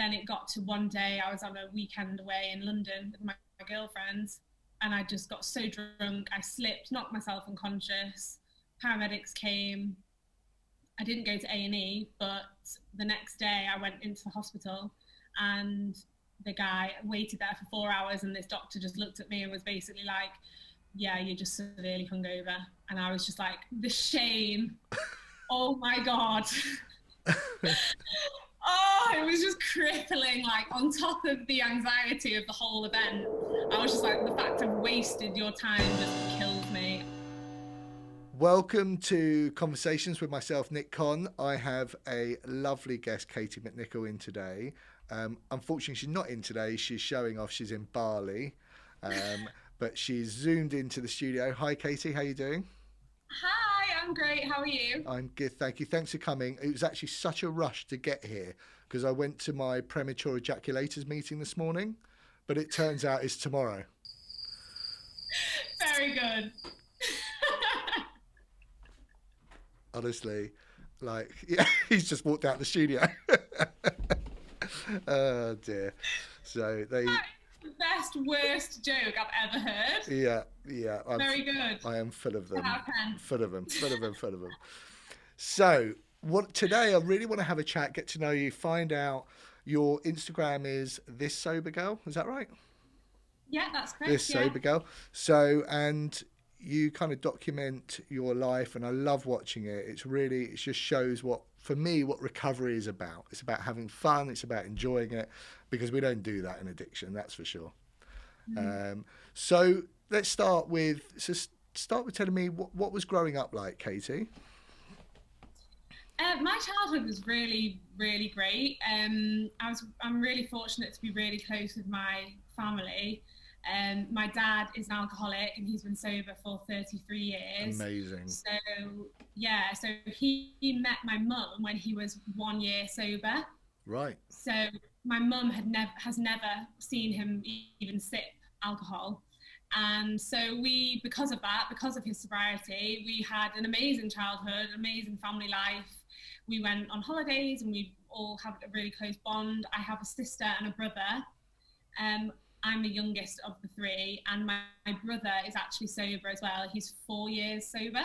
then it got to one day I was on a weekend away in London with my girlfriends, and I just got so drunk. I slipped, knocked myself unconscious. Paramedics came. I didn't go to A&E, but the next day I went into the hospital, and the guy waited there for 4 hours, and this doctor just looked at me and was basically like, yeah, you're just severely hungover. And I was just like, the shame. Oh my God. Oh, it was just crippling, like on top of the anxiety of the whole event. I was just like, the fact I've wasted your time just kills me. Welcome to Conversations with myself, Nick Conn. I have a lovely guest, Katie McNichol, in today. Unfortunately, she's not in today. She's showing off. She's in Bali, but she's zoomed into the studio. Hi, Katie. How you doing? Hi, I'm great. How are you? I'm good, thank you. Thanks for coming. It was actually such a rush to get here because I went to my premature ejaculators meeting this morning, but it turns out it's tomorrow. Very good. Honestly, like, yeah, he's just walked out the studio. Oh dear. So they, That is the best, worst joke I've ever heard. yeah. Very good. I am full of them, 10 out of 10. full of them, full of them, full of them. So, what today? I really want to have a chat, get to know you, find out. Your Instagram is this sober girl. Is that right? Yeah, that's This correct. Yeah. sober girl. So, and you kind of document your life, and I love watching it. It just shows what, for me, what recovery is about. It's about having fun. It's about enjoying it, because we don't do that in addiction. That's for sure. So let's start with telling me what was growing up like, Katie. My childhood was really, really great. I'm really fortunate to be really close with my family. My dad is an alcoholic, and he's been sober for 33 years. Amazing. So yeah, so he met my mum when he was 1 year sober. Right. So my mum has never seen him even sip alcohol. And so because of that, because of his sobriety, we had an amazing childhood, amazing family life. We went on holidays, and we all have a really close bond. I have a sister and a brother. I'm the youngest of the three, and my brother is actually sober as well. He's 4 years sober.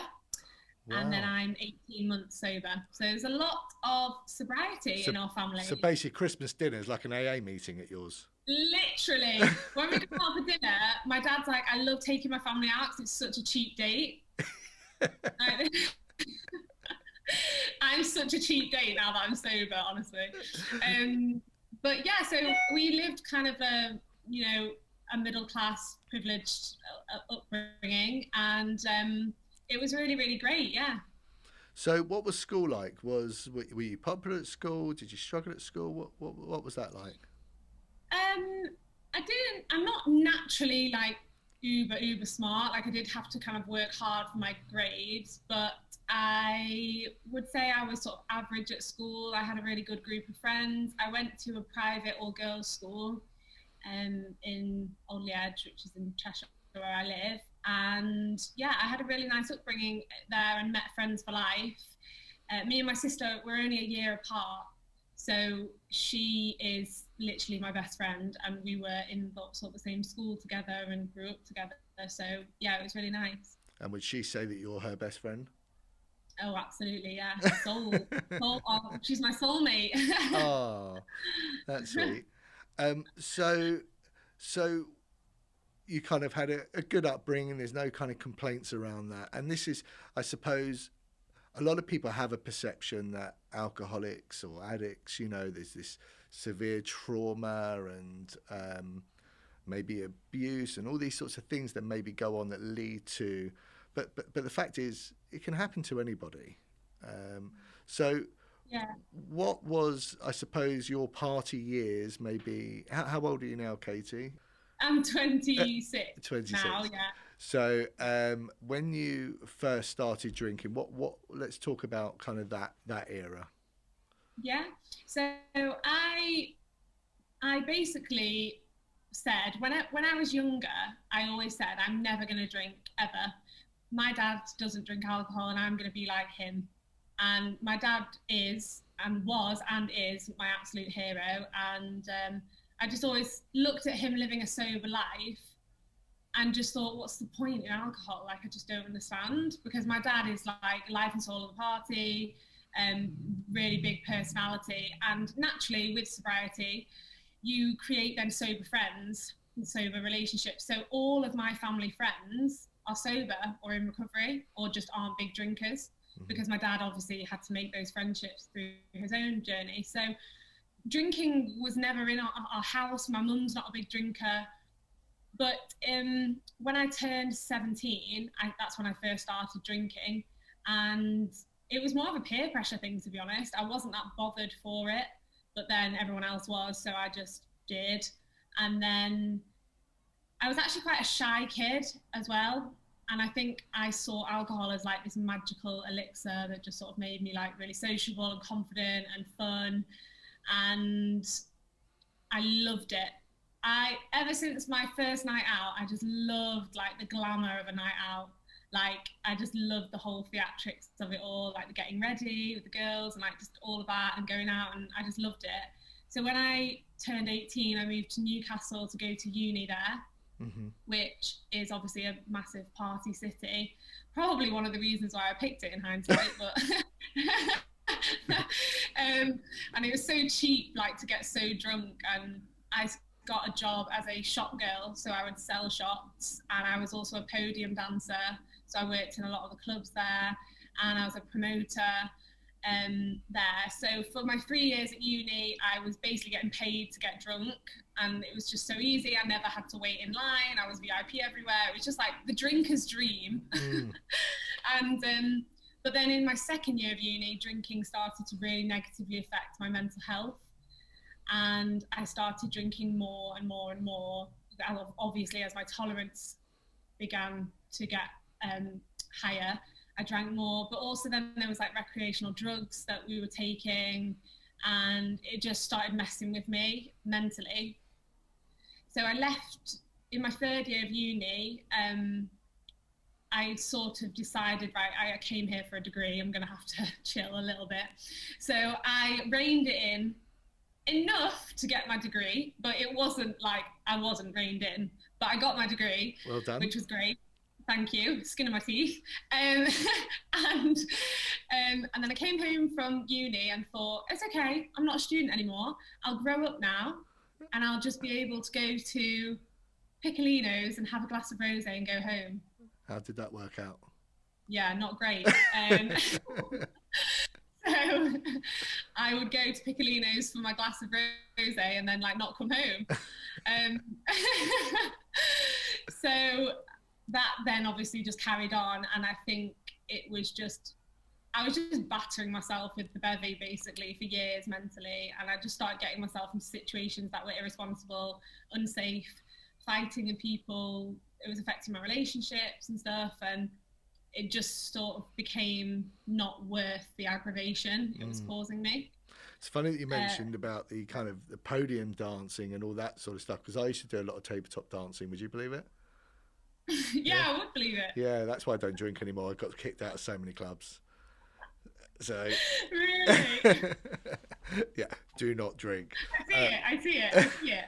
And then Wow. I'm 18 months sober. So there's a lot of sobriety So, in our family. so basically, Christmas dinner is like an AA meeting at yours. Literally, when we go out for dinner, my dad's like, I love taking my family out because it's such a cheap date. Like, I'm such a cheap date now that I'm sober, honestly. But yeah, so we lived kind of a middle class, privileged upbringing, and it was really, really great. Yeah. So, what was school like? Were you popular at school? Did you struggle at school? What was that like? Um, I didn't. I'm not naturally like uber smart. Like I did have to kind of work hard for my grades, but I would say I was sort of average at school. I had a really good group of friends. I went to a private all girls school, in Old Edge, which is in Cheshire where I live. And yeah, I had a really nice upbringing there and met friends for life. Me and my sister were only a year apart, so she is literally my best friend, and we were in sort of the same school together and grew up together. So yeah, it was really nice. And would she say that you're her best friend? Oh, absolutely, yeah. She's my soulmate. Oh, that's sweet. So, so you kind of had a good upbringing. There's no kind of complaints around that. And this is, I suppose, a lot of people have a perception that alcoholics or addicts, there's this severe trauma and maybe abuse and all these sorts of things that maybe go on that lead to, but the fact is, it can happen to anybody. So, Yeah, what was, I suppose, your party years? Maybe how old are you now, Katie? I'm 26 now. 26. Yeah. So, when you first started drinking, what? Let's talk about kind of that era. Yeah. So I basically said when I was younger, I always said I'm never going to drink ever. My dad doesn't drink alcohol, and I'm going to be like him. And my dad is and was and is my absolute hero. And I just always looked at him living a sober life and just thought, what's the point in alcohol? Like, I just don't understand, because my dad is like life and soul of the party, really big personality. And naturally with sobriety, you create then sober friends and sober relationships. So all of my family friends are sober or in recovery or just aren't big drinkers, because my dad obviously had to make those friendships through his own journey. So drinking was never in our house. My mum's not a big drinker. But when I turned 17, that's when I first started drinking. And it was more of a peer pressure thing, to be honest. I wasn't that bothered for it, but then everyone else was, so I just did. And then I was actually quite a shy kid as well. And I think I saw alcohol as like this magical elixir that just sort of made me like really sociable and confident and fun. And I loved it. Ever since my first night out, I just loved like the glamour of a night out. Like, I just loved the whole theatrics of it all, like the getting ready with the girls and like just all of that and going out, and I just loved it. So when I turned 18, I moved to Newcastle to go to uni there, which is obviously a massive party city. Probably one of the reasons why I picked it in hindsight, but and it was so cheap, like to get so drunk. And I got a job as a shop girl, so I would sell shots, and I was also a podium dancer, so I worked in a lot of the clubs there, and I was a promoter there. So for my 3 years at uni, I was basically getting paid to get drunk, and it was just so easy. I never had to wait in line. I was VIP everywhere. It was just like the drinker's dream. And but then in my second year of uni, drinking started to really negatively affect my mental health. And I started drinking more and more and more, obviously as my tolerance began to get higher. I drank more, but also then there was like recreational drugs that we were taking, and it just started messing with me mentally. So I left in my third year of uni. I sort of decided, right, I came here for a degree, I'm going to have to chill a little bit. So I reined it in enough to get my degree, but it wasn't like I wasn't reined in, but I got my degree. Well done. Which was great. Thank you. Skin of my teeth. And then I came home from uni and thought, it's okay, I'm not a student anymore. I'll grow up now and I'll just be able to go to Piccolinos and have a glass of rosé and go home. How did that work out? Yeah, not great. So I would go to Piccolinos for my glass of rosé and then like not come home. So that then obviously just carried on, and I think I was just battering myself with the bevy basically for years mentally, and I just started getting myself into situations that were irresponsible, unsafe, fighting with people. It was affecting my relationships and stuff, and it just sort of became not worth the aggravation it was causing me. It's funny that you mentioned about the kind of the podium dancing and all that sort of stuff, because I used to do a lot of tabletop dancing. Would you believe it? Yeah, I would believe it. Yeah, that's why I don't drink anymore. I got kicked out of so many clubs. So really? Yeah, do not drink. I see it.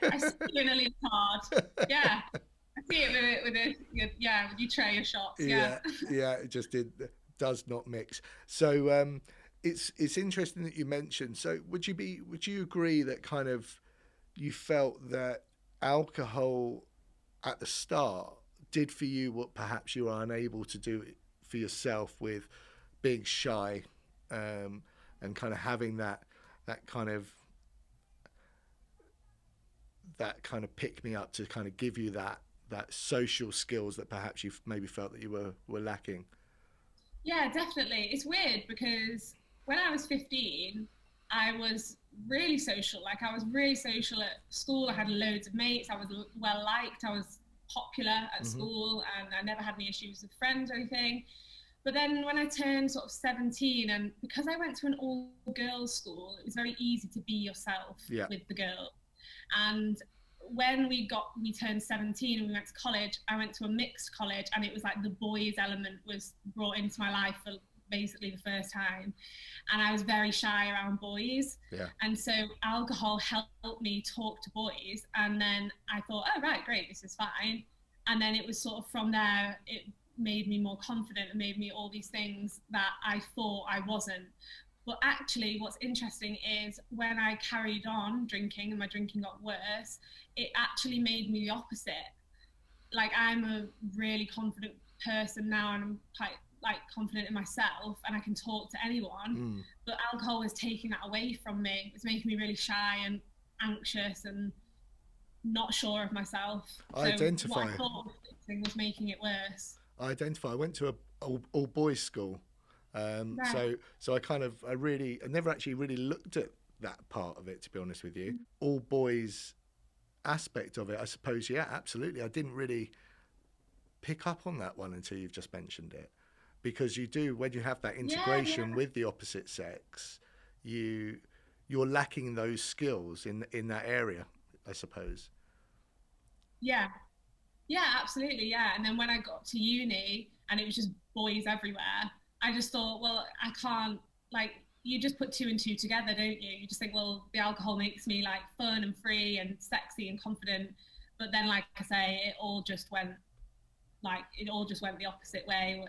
I see you in a leotard. Yeah. I see it with your tray of shots. Yeah, it does not mix. So it's interesting that you mentioned. So would you agree that kind of you felt that alcohol at the start did for you what perhaps you were unable to do for yourself with being shy, and kind of having that kind of pick me up to kind of give you that social skills that perhaps you maybe felt that you were lacking? Yeah, definitely. It's weird because when I was 15, I was really social. Like, I was really social at school. I had loads of mates. I was well liked. I was popular at school, and I never had any issues with friends or anything. But then when I turned sort of 17, and because I went to an all-girls school, it was very easy to be yourself with the girls. And when we turned 17 and we went to college, I went to a mixed college, and it was like the boys element was brought into my life for basically the first time, and I was very shy around boys. Yeah. And so alcohol helped me talk to boys, and then I thought, oh right, great, this is fine. And then it was sort of from there, it made me more confident and made me all these things that I thought I wasn't. But actually, what's interesting is when I carried on drinking and my drinking got worse, it actually made me the opposite. Like, I'm a really confident person now, and I'm quite like confident in myself, and I can talk to anyone. But alcohol was taking that away from me. It was making me really shy and anxious and not sure of myself. So Identify. what I thought was fixing was making it worse. I went to a all boys school. Right. So I never actually really looked at that part of it, to be honest with you. All boys aspect of it, I suppose. Yeah, absolutely. I didn't really pick up on that one until you've just mentioned it, because you do, when you have that integration with the opposite sex, you're lacking those skills in that area, I suppose. Yeah. Yeah, absolutely. Yeah. And then when I got to uni and it was just boys everywhere, I just thought, well, I can't, like, you just put two and two together, don't you? You just think, well, the alcohol makes me like fun and free and sexy and confident. But then, like I say, it all just went the opposite way.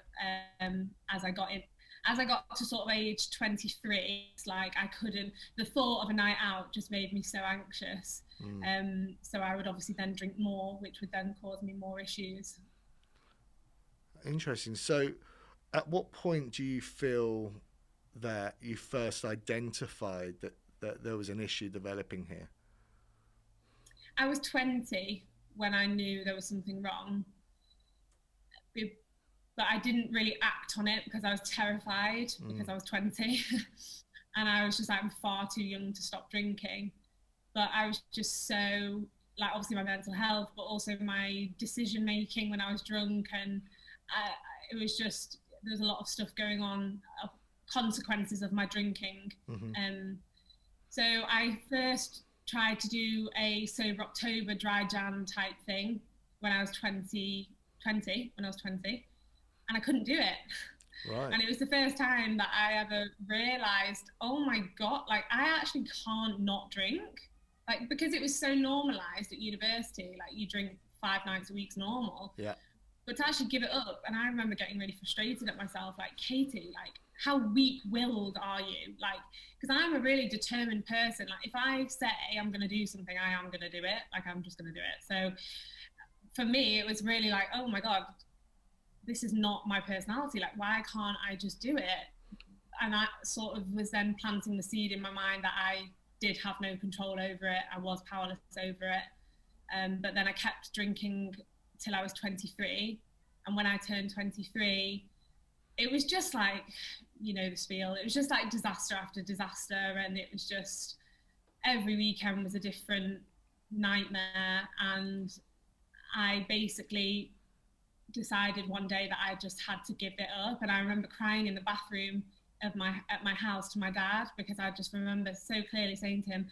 As I got in, as I got to sort of age 23, it's like I couldn't, the thought of a night out just made me so anxious. So I would obviously then drink more, which would then cause me more issues. Interesting. So, at what point do you feel that you first identified that there was an issue developing here? I was 20 when I knew there was something wrong, but I didn't really act on it because I was terrified because I was 20 and I was just like, I'm far too young to stop drinking. But I was just so, like, obviously my mental health, but also my decision making when I was drunk. And it was just, there was a lot of stuff going on, consequences of my drinking. So I first tried to do a sober October dry Jan type thing when I was 20, when I was 20, and I couldn't do it. Right. And it was the first time that I ever realized, oh my God, like I actually can't not drink. Like, because it was so normalized at university, like you drink 5 nights a week's normal. Yeah. But to actually give it up, and I remember getting really frustrated at myself, like, Katie, like, how weak-willed are you? Like, because I'm a really determined person. Like, if I say I'm going to do something, I am going to do it. Like, I'm just going to do it. So for me, it was really like, oh my God, this is not my personality. Like, why can't I just do it? And that sort of was then planting the seed in my mind that I did have no control over it. I was powerless over it. But then I kept drinking till I was 23. And when I turned 23, it was just like, you know, the spiel. It was just like disaster after disaster. And it was just, every weekend was a different nightmare. And I basically decided one day that I just had to give it up. And I remember crying in the bathroom at my house to my dad, because I just remember so clearly saying to him,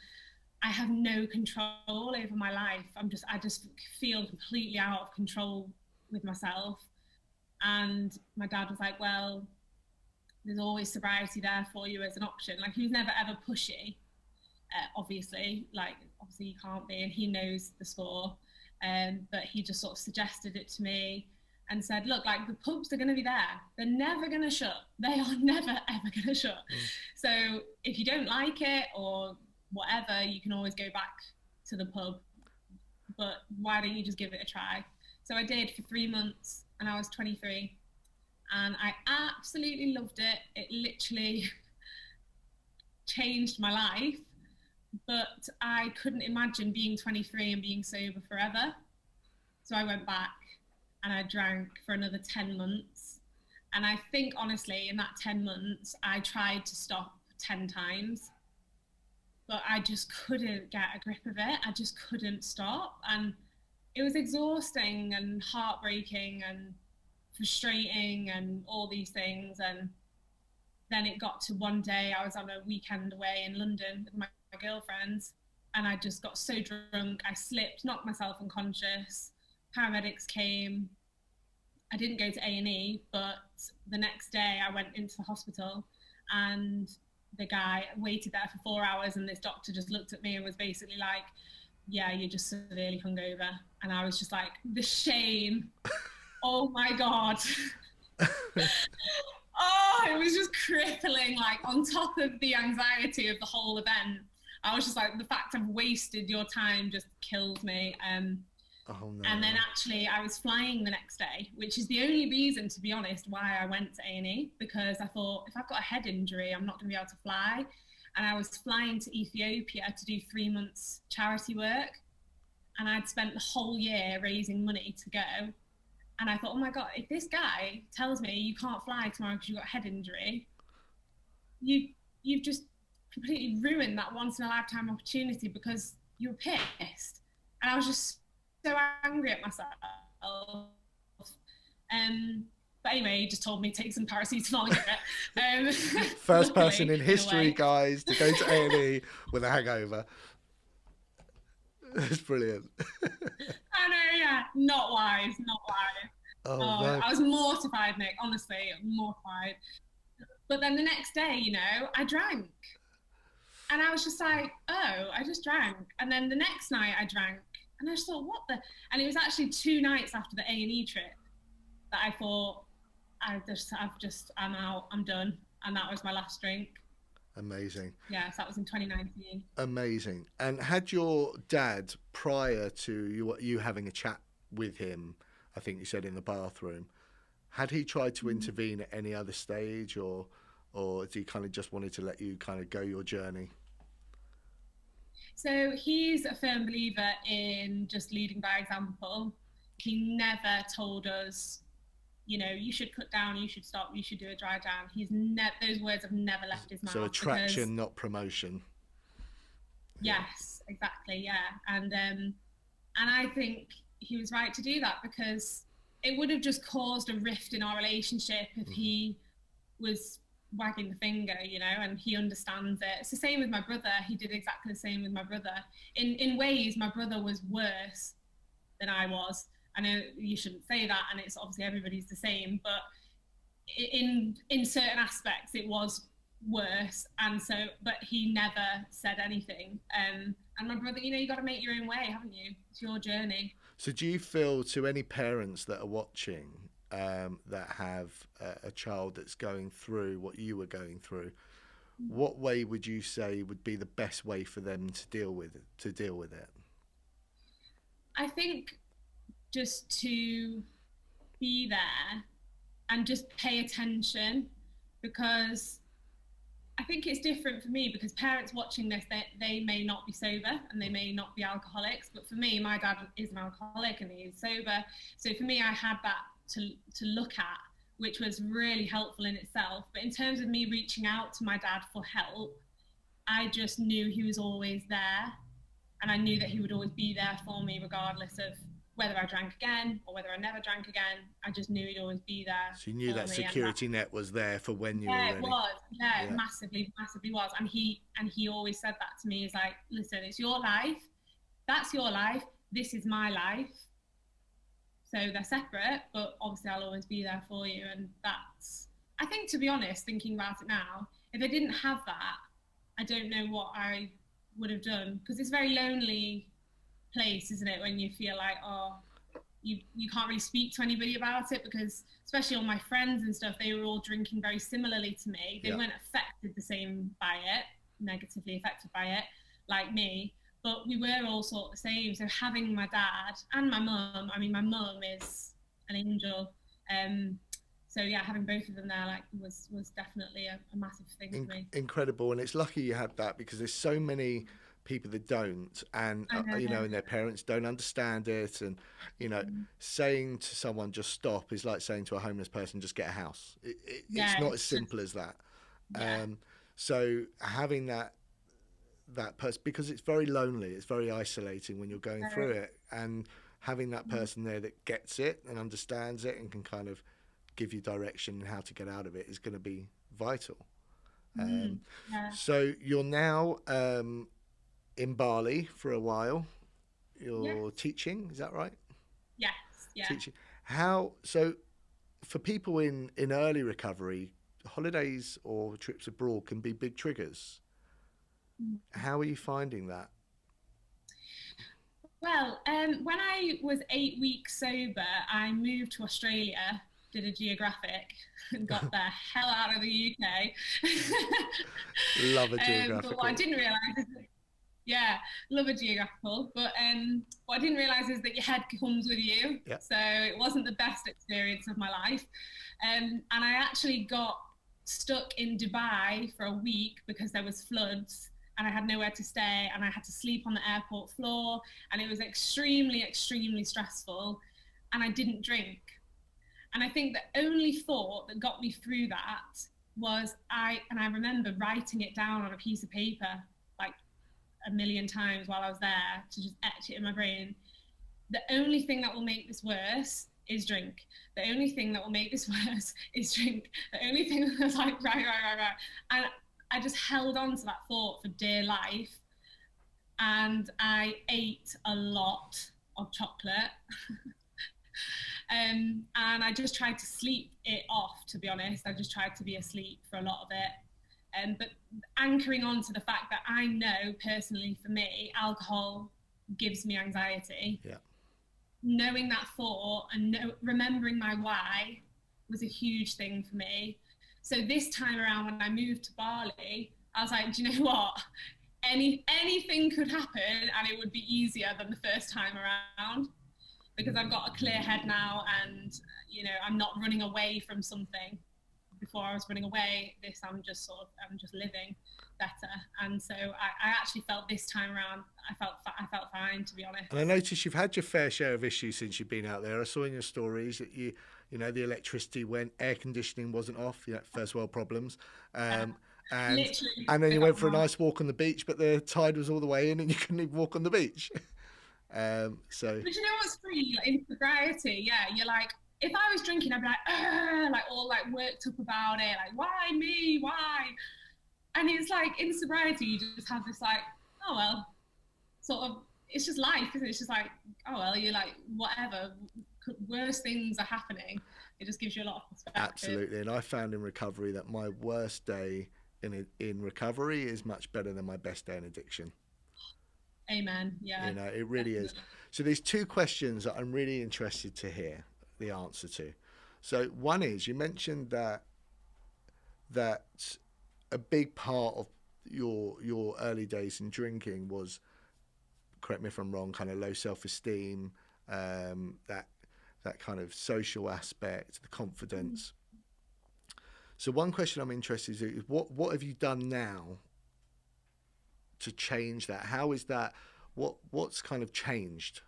I have no control over my life. I just feel completely out of control with myself. And my dad was like, well, there's always sobriety there for you as an option. Like, he was never ever pushy, obviously you can't be, and he knows the score. But he just sort of suggested it to me and said, look, like, the pubs are going to be there. They're never going to shut. They are never, ever going to shut. So if you don't like it or whatever, you can always go back to the pub. But why don't you just give it a try? So I did for 3 months, and I was 23. And I absolutely loved it. It literally changed my life. But I couldn't imagine being 23 and being sober forever. So I went back and I drank for another 10 months. And I think, honestly, in that 10 months, I tried to stop 10 times, but I just couldn't get a grip of it. I just couldn't stop. And it was exhausting and heartbreaking and frustrating and all these things. And then it got to one day, I was on a weekend away in London with my girlfriends, and I just got so drunk, I slipped, knocked myself unconscious. Paramedics came, I didn't go to A&E, but the next day I went into the hospital, and the guy waited there for 4 hours, and this doctor just looked at me and was basically like, yeah, you're just severely hungover. And I was just like, the shame. Oh my God. Oh, it was just crippling, like on top of the anxiety of the whole event. I was just like, the fact I've wasted your time just kills me. Oh no. And then actually I was flying the next day, which is the only reason, to be honest, why I went to A&E, because I thought if I've got a head injury, I'm not going to be able to fly. And I was flying to Ethiopia to do 3 months charity work. And I'd spent the whole year raising money to go. And I thought, oh my God, if this guy tells me you can't fly tomorrow because you've got a head injury, you've just completely ruined that once in a lifetime opportunity because you were pissed. And I was just so angry at myself. But anyway, he just told me to take some paracetamol and get it. First person in history, guys, to go to A&E with a hangover. That's brilliant. I know, yeah. Not wise, not wise. Oh, no. I was mortified, Nick, honestly, mortified. But then the next day, you know, I drank. And I was just like, oh, I just drank. And then the next night I drank. And I just thought, what the? And it was actually 2 nights after the A&E trip that I thought, I'm out, I'm done. And that was my last drink. Amazing. Yeah, so that was in 2019. Amazing. And had your dad, prior to you having a chat with him, I think you said in the bathroom, had he tried to intervene at any other stage, or did he kind of just wanted to let you kind of go your journey? So he's a firm believer in just leading by example. He never told us, you know, you should cut down, you should stop, you should do a dry down. Those words have never left his mouth. So attraction, not promotion. Yes, exactly, yeah. And I think he was right to do that, because it would have just caused a rift in our relationship if he was wagging the finger, you know, and he understands it. It's the same with my brother. He did exactly the same with my brother. In ways, my brother was worse than I was. I know you shouldn't say that, and it's obviously everybody's the same, but in certain aspects it was worse. And so, but he never said anything. And my brother, you know, you got to make your own way, haven't you? It's your journey. So do you feel, to any parents that are watching, that have a child that's going through what you were going through, what way would you say would be the best way for them to deal with it? I think just to be there and just pay attention, because I think it's different for me, because parents watching this, they may not be sober and they may not be alcoholics, but for me, my dad is an alcoholic and he is sober. So for me, I had that to look at, which was really helpful in itself. But in terms of me reaching out to my dad for help, I just knew he was always there, and I knew that he would always be there for me regardless of whether I drank again or whether I never drank again. I just knew he'd always be there. So you knew that security net was there for when you were ready. It was. Yeah, it massively was. And he always said that to me. He's like, listen, it's your life. That's your life. This is my life. So they're separate, but obviously I'll always be there for you. And that's, I think, to be honest, thinking about it now, if I didn't have that, I don't know what I would have done, because it's a very lonely place, isn't it, when you feel like, oh, you can't really speak to anybody about it, because especially all my friends and stuff, they were all drinking very similarly to me. They weren't affected the same by it, negatively affected by it, like me, but we were all sort of the same. So having my dad and my mum, I mean, my mum is an angel. So yeah, having both of them there, like, was definitely a massive thing for me. Incredible. And it's lucky you had that, because there's so many people that don't, and you know, and their parents don't understand it, and you know, saying to someone just stop is like saying to a homeless person just get a house. It's not as simple as that. So having that person, because it's very lonely, it's very isolating when you're going through it, and having that person there that gets it and understands it and can kind of give you direction and how to get out of it is going to be vital. So you're now in Bali for a while. You're teaching, is that right? Yes, yeah. Teaching. How, so for people in early recovery, holidays or trips abroad can be big triggers. How are you finding that? Well, when I was 8 weeks sober, I moved to Australia, did a geographic, and got the hell out of the UK. Love a But what I geographical. didn't realise is that, yeah, love a geographical. But what I didn't realise is that your head comes with you. Yeah. So it wasn't the best experience of my life. And I actually got stuck in Dubai for a week because there was floods and I had nowhere to stay and I had to sleep on the airport floor and it was extremely, extremely stressful and I didn't drink. And I think the only thought that got me through that was I remember writing it down on a piece of paper like a million times while I was there to just etch it in my brain. The only thing that will make this worse is drink. The only thing that will make this worse is drink. The only thing that was like, right. And I just held on to that thought for dear life. And I ate a lot of chocolate. And I just tried to sleep it off, to be honest. I just tried to be asleep for a lot of it. But anchoring on to the fact that I know personally for me, alcohol gives me anxiety. Yeah. Knowing that thought and remembering my why was a huge thing for me. So this time around when I moved to Bali, I was like, do you know what? Anything could happen and it would be easier than the first time around because I've got a clear head now and, you know, I'm not running away from something. Before I was running away, I'm just living better. And so I actually felt this time around, I felt fine, to be honest. And I noticed you've had your fair share of issues since you've been out there. I saw in your stories that you know, the electricity went, air conditioning wasn't off, you know, first world problems. And Literally, and then you went for a nice walk on the beach, but the tide was all the way in and you couldn't even walk on the beach. So. But you know what's funny? Like, in sobriety, yeah, you're like, if I was drinking, I'd be like all like worked up about it, like why me, why? And it's like in sobriety, you just have this like, oh well, sort of, it's just life, isn't it? It's just like, oh well, you're like whatever, worse things are happening. It just gives you a lot of perspective. Absolutely, and I found in recovery that my worst day in recovery is much better than my best day in addiction. Amen. Yeah. You know, it really is. So there's two questions that I'm really interested to hear the answer to. So one is, you mentioned that a big part of your early days in drinking was, correct me if I'm wrong, kind of low self-esteem, that kind of social aspect, the confidence. So one question I'm interested in is what have you done now to change that? How is that? What's kind of changed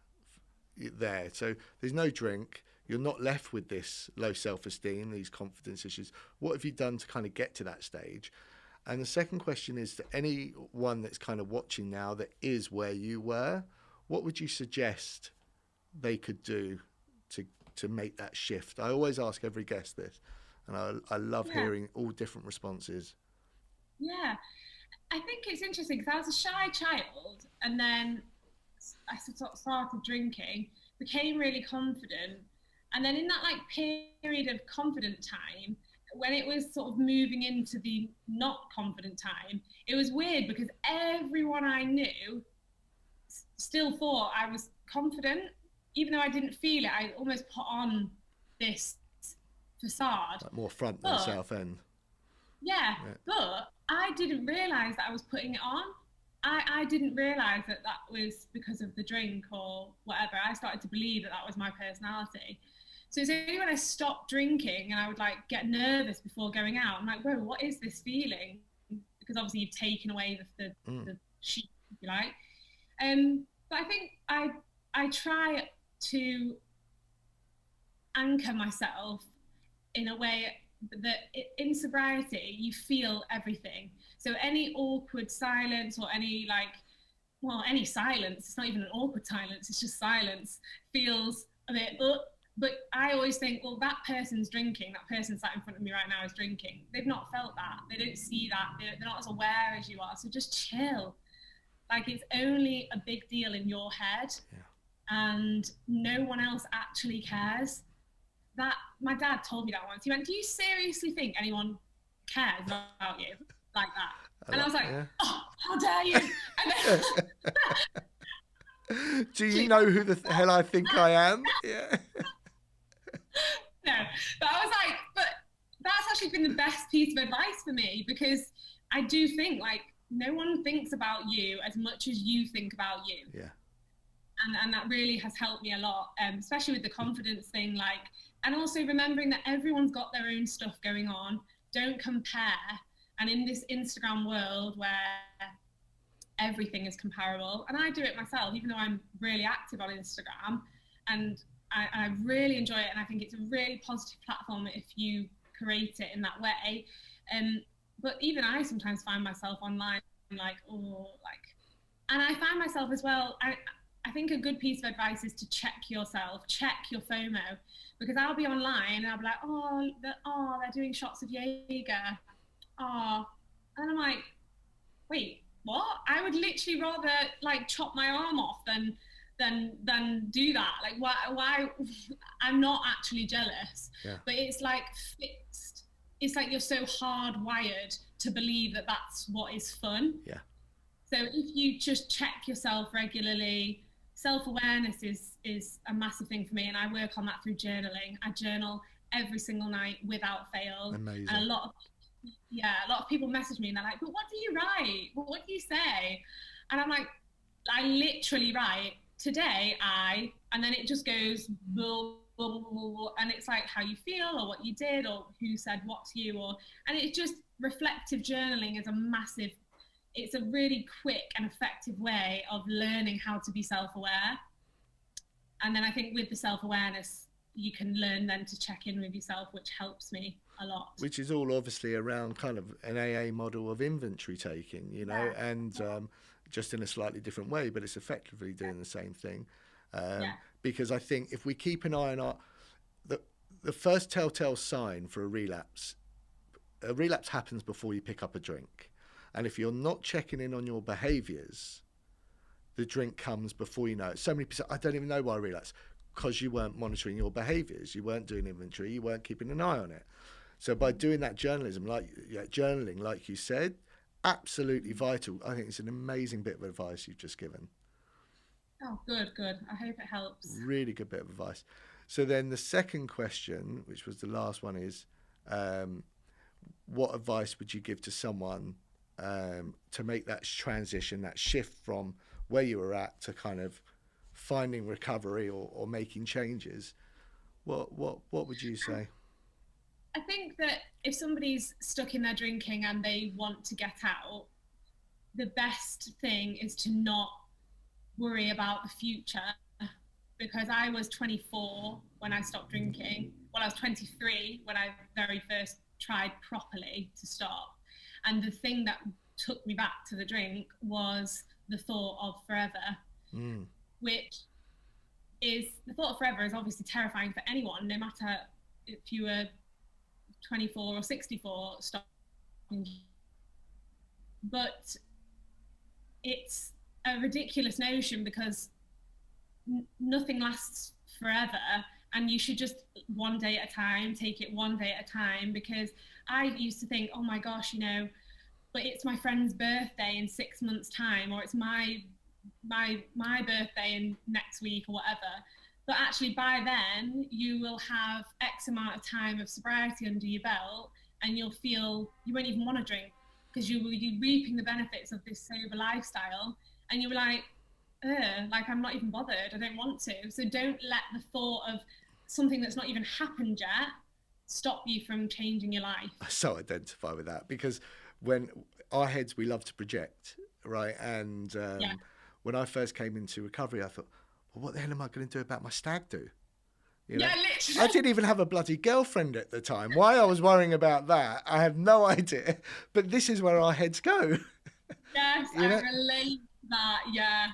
there? So there's no drink. You're not left with this low self-esteem, these confidence issues. What have you done to kind of get to that stage? And the second question is, to anyone that's kind of watching now that is where you were, what would you suggest they could do to make that shift? I always ask every guest this, and I love hearing all different responses. Yeah, I think it's interesting because I was a shy child and then I sort of started drinking, became really confident. And then in that like period of confident time, when it was sort of moving into the not confident time, it was weird because everyone I knew still thought I was confident, even though I didn't feel it. I almost put on this facade. Like more front than south end. Yeah, but I didn't realise that I was putting it on. I didn't realise that was because of the drink or whatever. I started to believe that was my personality. So it's only when I stopped drinking and I would like get nervous before going out. I'm like, whoa, what is this feeling? Because obviously you've taken away the sheet, if you like. But I think I try to anchor myself in a way that in sobriety you feel everything. So any awkward silence or any any silence, it's not even an awkward silence, it's just silence, feels a bit but I always think, well, that person's drinking, that person sat in front of me right now is drinking. They've not felt that, they don't see that, they're not as aware as you are, so just chill. Like, it's only a big deal in your head, and no one else actually cares. that my dad told me that once. He went, "Do you seriously think anyone cares about you like that?" And I was like, yeah. "Oh, how dare you!" And then, Do you know who the hell I think I am? Yeah. no, but I was like, but that's actually been the best piece of advice for me, because I do think like no one thinks about you as much as you think about you. Yeah. And that really has helped me a lot, especially with the confidence thing, like, and also remembering that everyone's got their own stuff going on. Don't compare. And in this Instagram world where everything is comparable, and I do it myself, even though I'm really active on Instagram, and I really enjoy it, and I think it's a really positive platform if you create it in that way. But even I sometimes find myself online like, oh, like, and I find myself as well, I think a good piece of advice is to check yourself, check your FOMO, because I'll be online and I'll be like, oh, they're doing shots of Jaeger. Oh, and I'm like, wait, what? I would literally rather like chop my arm off than do that. Like, why? I'm not actually jealous, Yeah. but it's like fixed. It's like you're so hardwired to believe that that's what is fun. Yeah. So if you just check yourself regularly, self-awareness is a massive thing for me, and I work on that through journaling. I journal every single night without fail. Amazing. And a lot of people message me and they're like, but what do you write? What do you say? And I'm like, I literally write, today and then it just goes blah, blah, blah, blah, blah, and it's like how you feel or what you did or who said what to you, and it's just reflective journaling is it's a really quick and effective way of learning how to be self-aware. And then I think with the self-awareness, you can learn then to check in with yourself, which helps me a lot. Which is all obviously around kind of an AA model of inventory taking, you know, and just in a slightly different way, but it's effectively doing the same thing. Because I think if we keep an eye on the first telltale sign for a relapse happens before you pick up a drink. And if you're not checking in on your behaviours, the drink comes before you know it. So many people say, I don't even know why I relapsed, because you weren't monitoring your behaviours. You weren't doing inventory. You weren't keeping an eye on it. So by doing that journalism, journaling, like you said, absolutely vital. I think it's an amazing bit of advice you've just given. Oh, good. I hope it helps. Really good bit of advice. So then the second question, which was the last one, is what advice would you give to someone to make that transition, that shift from where you were at to kind of finding recovery or making changes? What would you say? I think that if somebody's stuck in their drinking and they want to get out, the best thing is to not worry about the future, because I was 24 when I stopped drinking. Well, I was 23 when I very first tried properly to stop. And the thing that took me back to the drink was the thought of forever, which is, the thought of forever is obviously terrifying for anyone, no matter if you were 24 or 64 stopping. But it's a ridiculous notion, because nothing lasts forever, and you should just one day at a time, take it one day at a time. Because I used to think, oh my gosh, but it's my friend's birthday in 6 months' time, or it's my birthday in next week or whatever. But actually by then you will have X amount of time of sobriety under your belt, and you'll feel you won't even want to drink, because you will be reaping the benefits of this sober lifestyle, and you'll be like, I'm not even bothered, I don't want to. So don't let the thought of something that's not even happened yet stop you from changing your life. I so identify with that, because when our heads, we love to project, right? And when I first came into recovery, I thought, well, what the hell am I going to do about my stag do? Yeah, literally. I didn't even have a bloody girlfriend at the time. Why I was worrying about that, I have no idea. But this is where our heads go. Yes, I relate that. Yeah.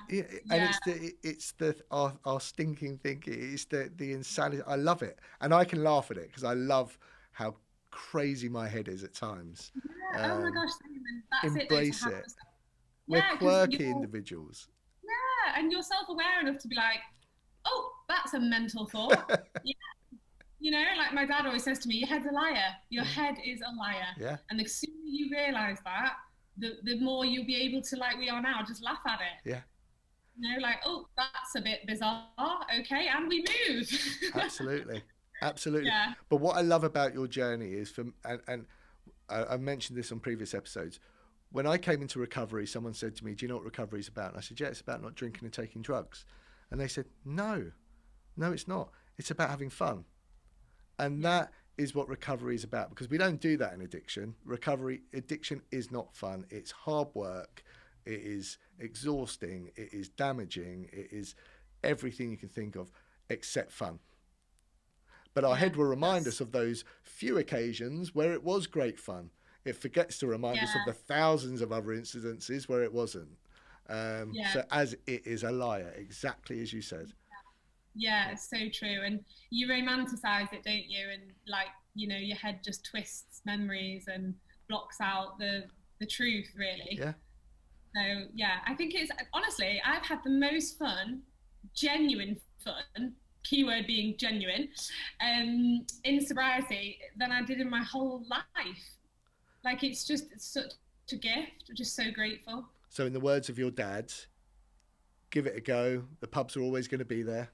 And it's our stinking thinking. It's the insanity. I love it, and I can laugh at it because I love how crazy my head is at times. Yeah. Oh my gosh, that's embrace it. We're quirky individuals. Yeah, and you're self-aware enough to be like, oh, that's a mental thought. Yeah. You know, like my dad always says to me, your head's a liar. Your Yeah. head is a liar. Yeah. And the sooner you realize that, the more you'll be able to, like we are now, just laugh at it. Yeah. You know, like, oh, that's a bit bizarre. Okay, and we move. Absolutely. Absolutely. Yeah. But what I love about your journey is from, and I've mentioned this on previous episodes. When I came into recovery, someone said to me, "Do you know what recovery is about?" And I said, "Yeah, it's about not drinking and taking drugs." And they said, "No, no, it's not. It's about having fun." And Yeah. that is what recovery is about, because we don't do that in addiction. Addiction is not fun. It's hard work. It is exhausting. It is damaging. It is everything you can think of except fun. But our Yeah. head will remind That's, us of those few occasions where it was great fun. It forgets to remind us of yeah. the thousands of other incidences where it wasn't. Yeah. So as it is a liar, exactly as you said. Yeah, it's so true. And you romanticize it, don't you? And like, you know, your head just twists memories and blocks out the truth, really. Yeah. So yeah, I think it's honestly, I've had the most fun, genuine fun, keyword being genuine, in sobriety than I did in my whole life. Like it's such a gift. I'm just so grateful. So in the words of your dad, give it a go. The pubs are always going to be there.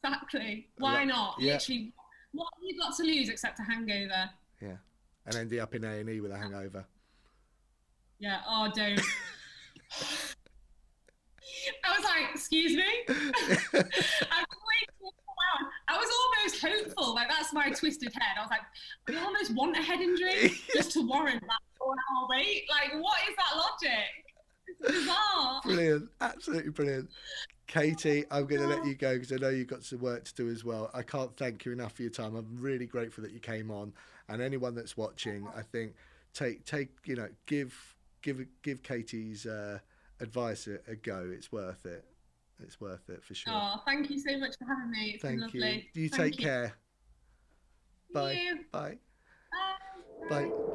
Exactly. Why not? Yeah. Literally, what have you got to lose except a hangover? Yeah. And ending up in A&E with a hangover. Yeah. Oh, don't. I was like, excuse me. I've been waiting for 4 hours. I was almost hopeful. Like that's my twisted head. I was like, I almost want a head injury just to warrant that 4 hour wait. Like, what is that logic? It's bizarre. Brilliant. Absolutely brilliant. Katie, I'm going to let you go because I know you've got some work to do as well. I can't thank you enough for your time. I'm really grateful that you came on, and anyone that's watching, I think give Katie's advice a go. It's worth it. It's worth it for sure. Oh, thank you so much for having me. It's been Thank you. lovely. You take Thank you. care. See Bye. you. Bye. Bye. Bye. Bye.